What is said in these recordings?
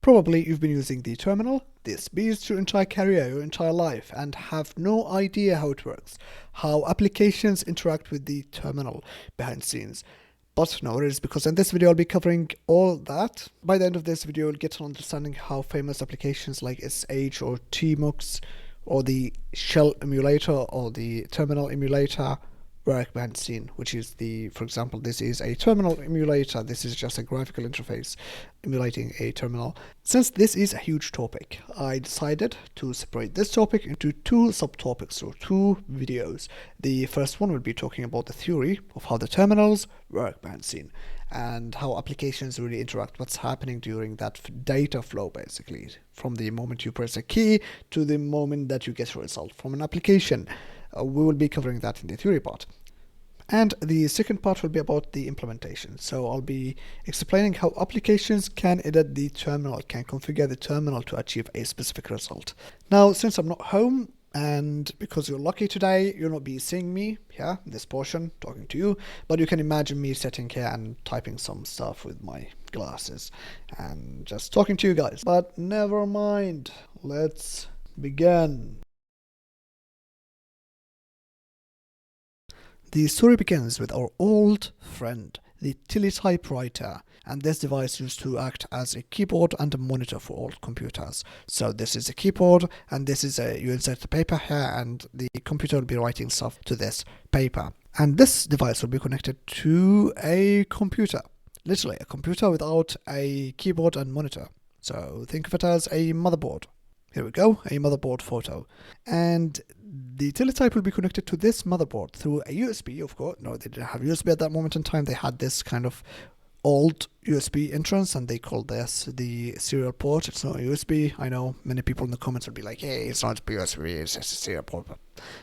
Probably you've been using the terminal, this beast, your entire career, your entire life, and have no idea how it works, how applications interact with the terminal behind the scenes. But no worries, because in this video I'll be covering all that. By the end of this video you'll get an understanding how famous applications like SH or TMUX or the shell emulator or the terminal emulator work behind the scene, which is for example, this is a terminal emulator. This is just a graphical interface emulating a terminal. Since this is a huge topic, I decided to separate this topic into two subtopics or two videos. The first one will be talking about the theory of how the terminals work behind the scene and how applications really interact, what's happening during that data flow, basically, from the moment you press a key to the moment that you get a result from an application. We will be covering that in the theory part. And the second part will be about the implementation. So I'll be explaining how applications can edit the terminal, can configure the terminal to achieve a specific result. Now, since I'm not home, and because you're lucky today, you'll not be seeing me here in this portion talking to you, but you can imagine me sitting here and typing some stuff with my glasses and just talking to you guys. But never mind, let's begin. The story begins with our old friend, the teletypewriter, and this device used to act as a keyboard and a monitor for old computers. So this is a keyboard, and this is you insert the paper here, and the computer will be writing stuff to this paper. And this device will be connected to a computer, literally a computer without a keyboard and monitor. So think of it as a motherboard. Here we go, a motherboard photo. And the teletype will be connected to this motherboard through a USB, of course. No, they didn't have USB at that moment in time. They had this kind of old USB entrance, and they called this the serial port. It's not a USB. I know many people in the comments will be like, hey, it's not a USB, it's just a serial port, but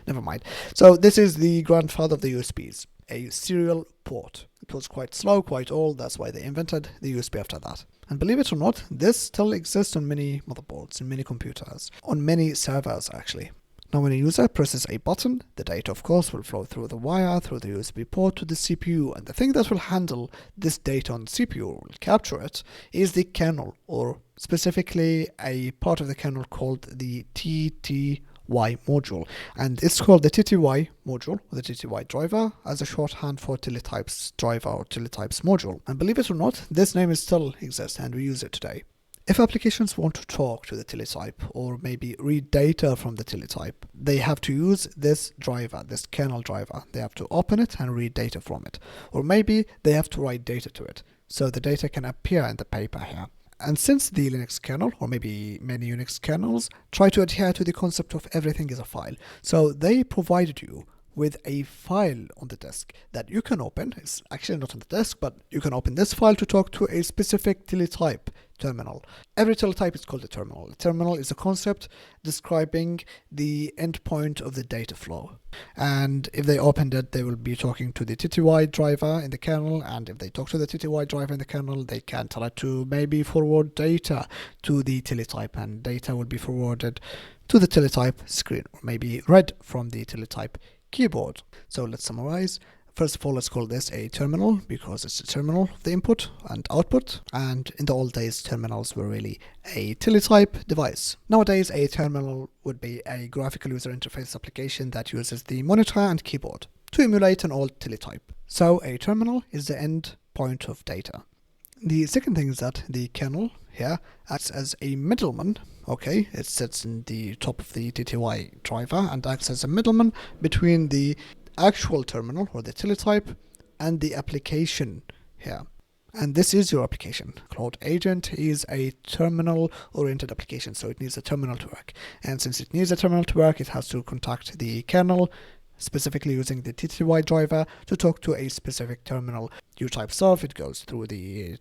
never mind. So this is the grandfather of the USBs, a serial port. It was quite slow, quite old. That's why they invented the USB after that. And believe it or not, this still exists on many motherboards, in many computers, on many servers actually. Now when a user presses a button, the data of course will flow through the wire, through the USB port to the CPU, and the thing that will handle this data on the CPU, will capture it, is the kernel, or specifically a part of the kernel called the TTY module, and it's called the TTY module, or the TTY driver, as a shorthand for Teletypes driver or Teletypes module. And believe it or not, this name still exists and we use it today. If applications want to talk to the teletype or maybe read data from the teletype, they have to use this driver, this kernel driver. They have to open it and read data from it, or maybe they have to write data to it, so the data can appear in the paper here. And since the Linux kernel, or maybe many Unix kernels, try to adhere to the concept of everything is a file, so they provided you with a file on the disk that you can open. It's actually not on the disk, but you can open this file to talk to a specific teletype terminal. Every teletype is called a terminal. A terminal is a concept describing the endpoint of the data flow. And if they opened it, they will be talking to the TTY driver in the kernel, and if they talk to the TTY driver in the kernel, they can tell it to maybe forward data to the teletype, and data will be forwarded to the teletype screen, or maybe read from the teletype keyboard. So let's summarize. First of all, let's call this a terminal because it's a terminal of the input and output, and in the old days terminals were really a teletype device. Nowadays a terminal would be a graphical user interface application that uses the monitor and keyboard to emulate an old teletype. So a terminal is the end point of data. The second thing is that the kernel here acts as a middleman. Okay, it sits in the top of the TTY driver and acts as a middleman between the actual terminal or the teletype and the application here. And this is your application. Cloud Agent is a terminal oriented application, so it needs a terminal to work. And since it needs a terminal to work, it has to contact the kernel, specifically using the TTY driver to talk to a specific terminal. You type stuff, it goes through the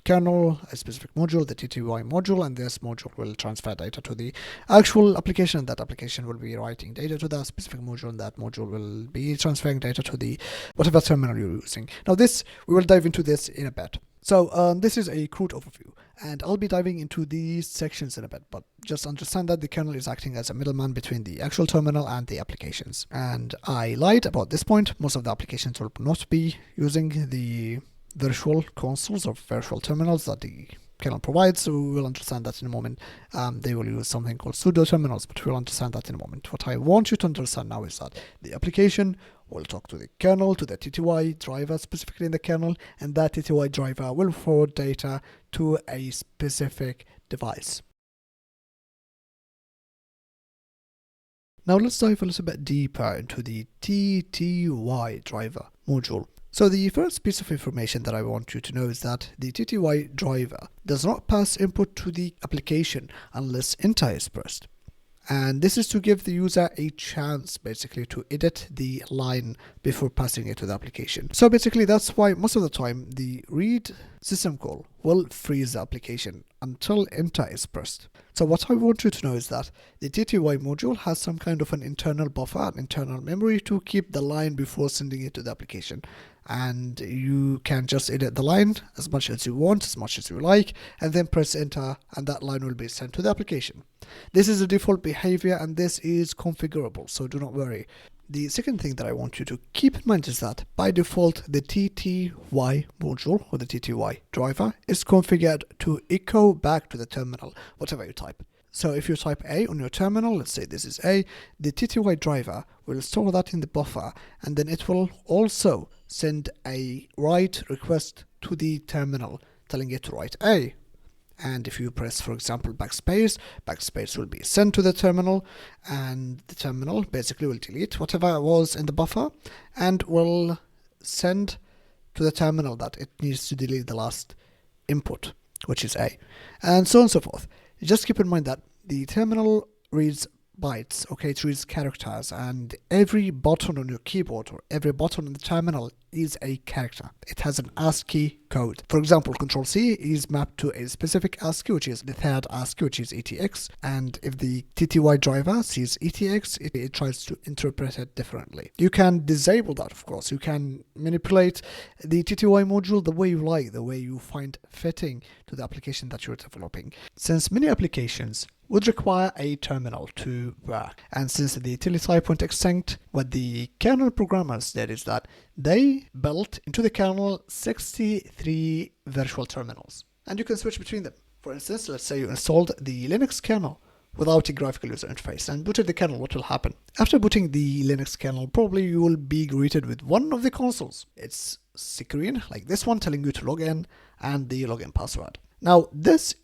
kernel, a specific module, the TTY module, and this module will transfer data to the actual application. That application will be writing data to that specific module, and that module will be transferring data to the whatever terminal you're using. Now we will dive into this in a bit. So this is a crude overview, and I'll be diving into these sections in a bit, but just understand that the kernel is acting as a middleman between the actual terminal and the applications. And I lied about this point. Most of the applications will not be using the virtual consoles or virtual terminals that the kernel provides, so we will understand that in a moment. They will use something called pseudo terminals, but we'll understand that in a moment. What I want you to understand now is that the application will talk to the kernel, to the TTY driver specifically in the kernel, and that TTY driver will forward data to a specific device. Now let's dive a little bit deeper into the TTY driver module. So the first piece of information that I want you to know is that the TTY driver does not pass input to the application unless enter is pressed. And this is to give the user a chance basically to edit the line before passing it to the application. So basically that's why most of the time the read system call will freeze the application until enter is pressed. So what I want you to know is that the TTY module has some kind of an internal buffer, an internal memory to keep the line before sending it to the application. And you can just edit the line as much as you want, as much as you like, and then press enter, and that line will be sent to the application. This is a default behavior and this is configurable, so do not worry. The second thing that I want you to keep in mind is that by default the TTY module or the TTY driver is configured to echo back to the terminal whatever you type. So if you type A on your terminal, let's say this is A, the TTY driver will store that in the buffer, and then it will also send a write request to the terminal telling it to write A. And if you press, for example, backspace will be sent to the terminal, and the terminal basically will delete whatever was in the buffer and will send to the terminal that it needs to delete the last input, which is A, and so on and so forth. Just keep in mind that the terminal reads bytes, okay, it reads characters, and every button on your keyboard or every button in the terminal is a character. It has an ASCII code. For example, Control C is mapped to a specific ASCII, which is the third ASCII, which is ETX, and if the TTY driver sees ETX, it tries to interpret it differently. You can disable that, of course. You can manipulate the TTY module the way you like, the way you find fitting to the application that you're developing. Since many applications would require a terminal to work, and since the teletype went extinct, what the kernel programmers did is that they built into the kernel 63 virtual terminals, and you can switch between them. For instance, let's say you installed the Linux kernel without a graphical user interface and booted the kernel. What will happen? After booting the Linux kernel, probably you will be greeted with one of the consoles. It's screen like this one telling you to log in and the login password. Now this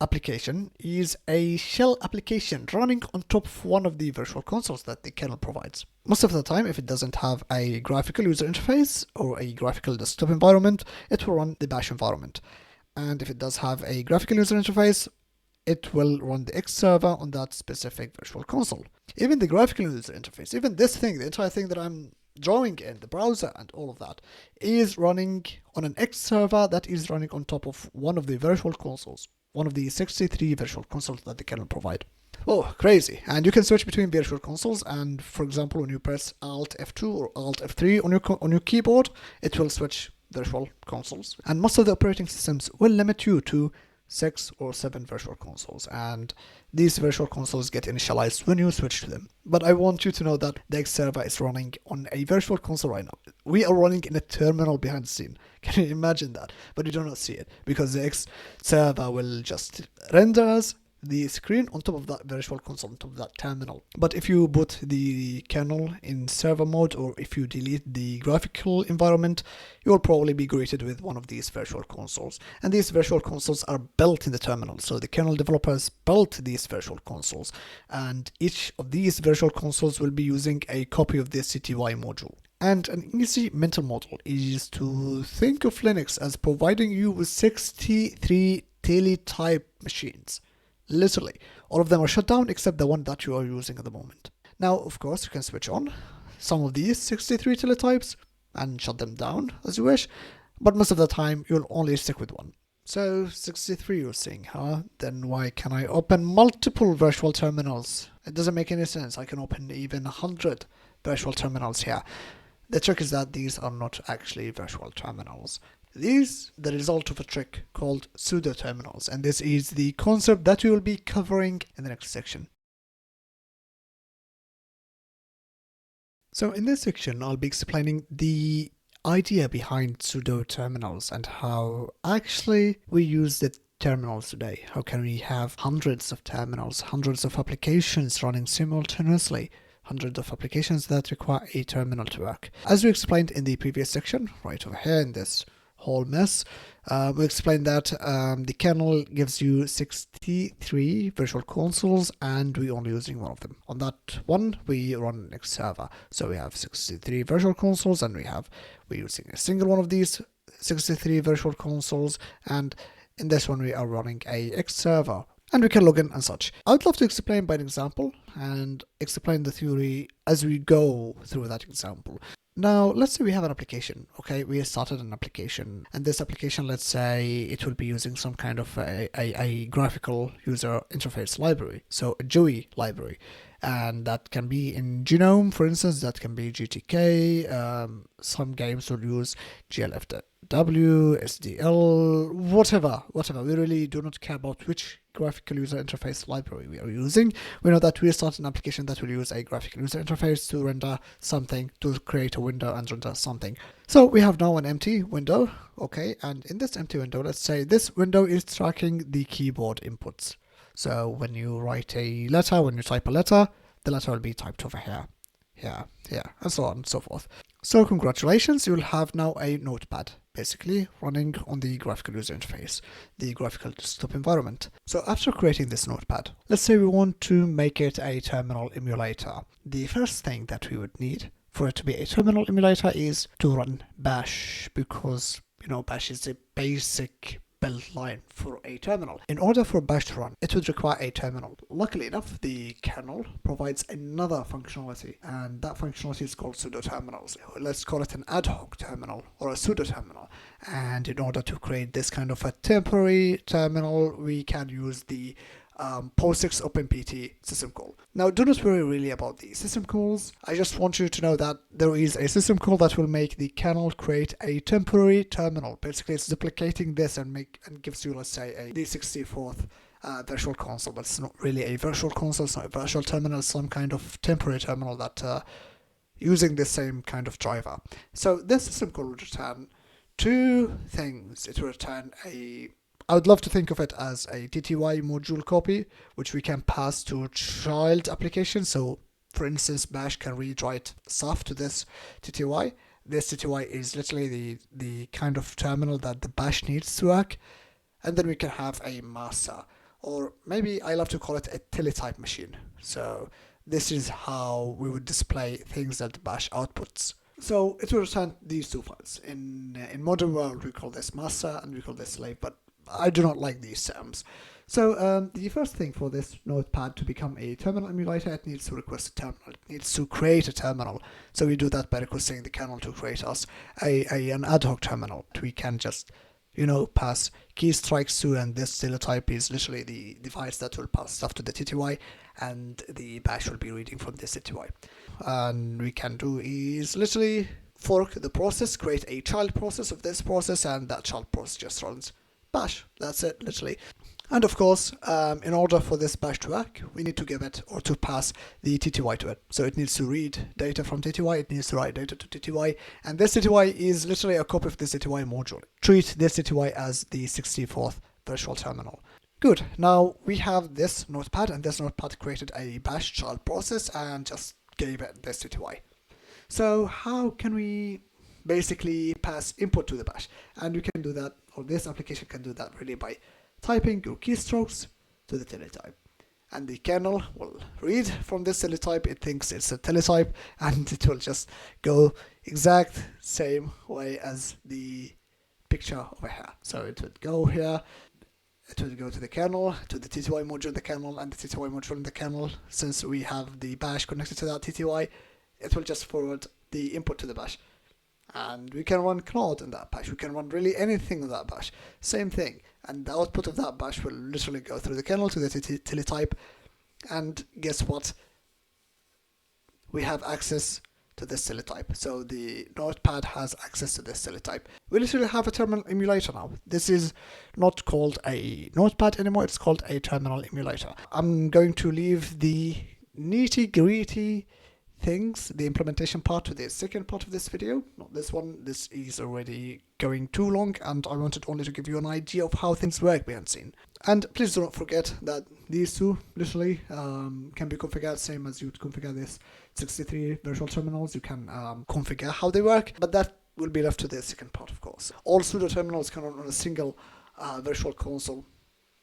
application is a shell application running on top of one of the virtual consoles that the kernel provides. Most of the time, if it doesn't have a graphical user interface or a graphical desktop environment, it will run the bash environment. And if it does have a graphical user interface, it will run the X server on that specific virtual console. Even the graphical user interface, even this thing, the entire thing that I'm drawing in the browser and all of that, is running on an X server that is running on top of one of the virtual consoles, one of the 63 virtual consoles that the kernel provide. Oh, crazy. And you can switch between virtual consoles, and for example, when you press Alt F2 or Alt F3 on your keyboard, it will switch virtual consoles. And most of the operating systems will limit you to 6 or 7 virtual consoles, and these virtual consoles get initialized when you switch to them. But I want you to know that the X server is running on a virtual console right now. We are running in a terminal behind the scene. Can you imagine that? But you do not see it because the X server will just render us the screen on top of that virtual console, on top of that terminal. But if you put the kernel in server mode, or if you delete the graphical environment, you will probably be greeted with one of these virtual consoles. And these virtual consoles are built in the terminal. So the kernel developers built these virtual consoles, and each of these virtual consoles will be using a copy of the TTY module. And an easy mental model is to think of Linux as providing you with 63 teletype machines. Literally, all of them are shut down except the one that you are using at the moment. Now, of course, you can switch on some of these 63 teletypes and shut them down as you wish, but most of the time you'll only stick with one. So 63 you're saying, huh? Then why can I open multiple virtual terminals? It doesn't make any sense. I can open even 100 virtual terminals here. The trick is that these are not actually virtual terminals. These are the result of a trick called pseudo terminals, and this is the concept that we will be covering in the next section. So in this section, I'll be explaining the idea behind pseudo terminals and how actually we use the terminals today? How can we have hundreds of terminals, hundreds of applications running simultaneously? Hundreds of applications that require a terminal to work. As we explained in the previous section, right over here in this whole mess, we explained that the kernel gives you 63 virtual consoles and we're only using one of them. On that one, we run X server. So we have 63 virtual consoles and we're using a single one of these 63 virtual consoles, and in this one we are running a X server. And we can log in and such. I would love to explain by an example and explain the theory as we go through that example. Now, let's say we have an application, okay? We started an application, and this application, let's say it will be using some kind of a graphical user interface library, so a GUI library. And that can be in Genome, for instance, that can be GTK, some games will use GLFW, SDL, whatever. We really do not care about which graphical user interface library we are using. We know that we start an application that will use a graphical user interface to render something, to create a window and render something. So we have now an empty window, okay? And in this empty window, let's say this window is tracking the keyboard inputs. So when you write a letter, when you type a letter, the letter will be typed over here, and so on and so forth. So congratulations, you'll have now a notepad, basically running on the graphical user interface, the graphical desktop environment. So after creating this notepad, let's say we want to make it a terminal emulator. The first thing that we would need for it to be a terminal emulator is to run bash, because, bash is a basic build line for a terminal. In order for bash to run, it would require a terminal. Luckily enough, the kernel provides another functionality, and that functionality is called pseudo terminals. Let's call it an ad hoc terminal or a pseudo terminal. And in order to create this kind of a temporary terminal, we can use the POSIX OpenPT system call. Now, do not worry really about the system calls. I just want you to know that there is a system call that will make the kernel create a temporary terminal. Basically, it's duplicating this and gives you, let's say, the 64th virtual console, but it's not really a virtual console. It's not a virtual terminal. It's some kind of temporary terminal that using the same kind of driver. So this system call will return two things. It will return I would love to think of it as a TTY module copy, which we can pass to child application. So, for instance, bash can read write stuff to this TTY. This TTY is literally the kind of terminal that the bash needs to work. And then we can have a master, or maybe I love to call it a teletype machine. So this is how we would display things that the bash outputs. So it will return these two files. In modern world, we call this master and we call this slave, but I do not like these terms. So the first thing for this notepad to become a terminal emulator, it needs to request a terminal. It needs to create a terminal. So we do that by requesting the kernel to create us an ad hoc terminal. We can just, pass key strikes to, and this teletype is literally the device that will pass stuff to the TTY, and the bash will be reading from this TTY. And we can do is literally fork the process, create a child process of this process, and that child process just runs bash. That's it, literally. And of course, in order for this bash to work, we need to give it or to pass the TTY to it. So it needs to read data from TTY, it needs to write data to TTY, and this TTY is literally a copy of this TTY module. Treat this TTY as the 64th virtual terminal. Good, now we have this notepad, and this notepad created a bash child process and just gave it this TTY. So how can we basically pass input to the bash? And we can do that, or this application can do that really by typing your keystrokes to the teletype. And the kernel will read from this teletype, it thinks it's a teletype, and it will just go exact same way as the picture over here. So it would go here, it will go to the kernel, to the TTY module in the kernel, and the TTY module in the kernel. Since we have the bash connected to that TTY, it will just forward the input to the bash. And we can run Claude in that bash. We can run really anything in that bash. Same thing. And the output of that bash will literally go through the kernel to the teletype. And guess what? We have access to this teletype. So the notepad has access to this teletype. We literally have a terminal emulator now. This is not called a notepad anymore. It's called a terminal emulator. I'm going to leave the nitty-gritty things, the implementation part, to the second part of this video, not this one. This is already going too long, and I wanted only to give you an idea of how things work behind the scene. And please do not forget that these two literally can be configured same as you would configure this 63 virtual terminals. You can configure how they work, but that will be left to the second part, of course. All pseudo terminals can run on a single virtual console.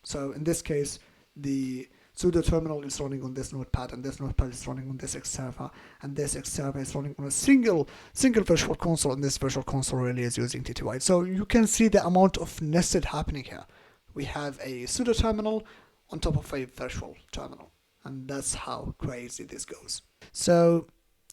So in this case, the pseudo terminal is running on this notepad, and this notepad is running on this X server, and this X server is running on a single virtual console, and this virtual console really is using TTY. So you can see the amount of nested happening here. We have a pseudo terminal on top of a virtual terminal, and that's how crazy this goes. So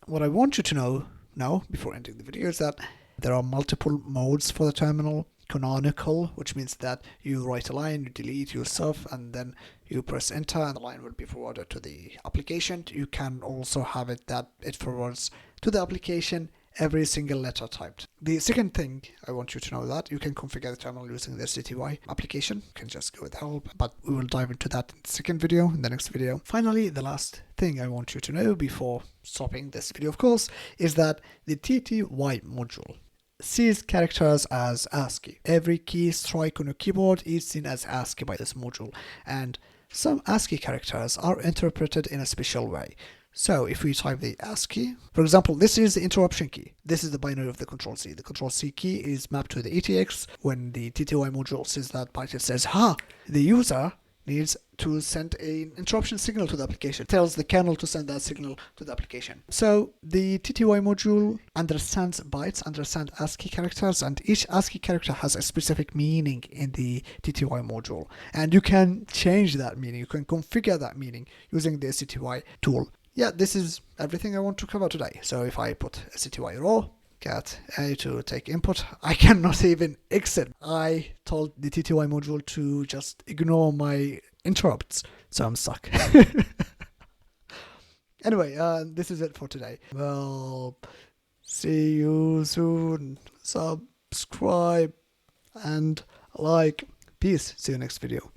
what I want you to know now, before ending the video, is that there are multiple modes for the terminal. Canonical, which means that you write a line, you delete your stuff, and then you press enter, and the line will be forwarded to the application. You can also have it that it forwards to the application every single letter typed. The second thing I want you to know that you can configure the terminal using the TTY application. You can just go with help, but we will dive into that in the second video, in the next video. Finally, the last thing I want you to know before stopping this video, of course, is that the TTY module sees characters as ASCII. Every key strike on a keyboard is seen as ASCII by this module, and some ASCII characters are interpreted in a special way. So if we type the ASCII, for example, this is the interruption key. This is the binary of the control C. The control C key is mapped to the ETX. When the TTY module sees that byte, it says, the user needs to send an interruption signal to the application. It tells the kernel to send that signal to the application. So the TTY module understands bytes, understands ASCII characters, and each ASCII character has a specific meaning in the TTY module. And you can change that meaning. You can configure that meaning using the TTY tool. Yeah, this is everything I want to cover today. So if I put a TTY raw, get A to take input, I cannot even exit. I told the TTY module to just ignore my interrupts, so I'm stuck. Anyway, this is it for today. Well, see you soon. Subscribe and like. Peace. See you next video.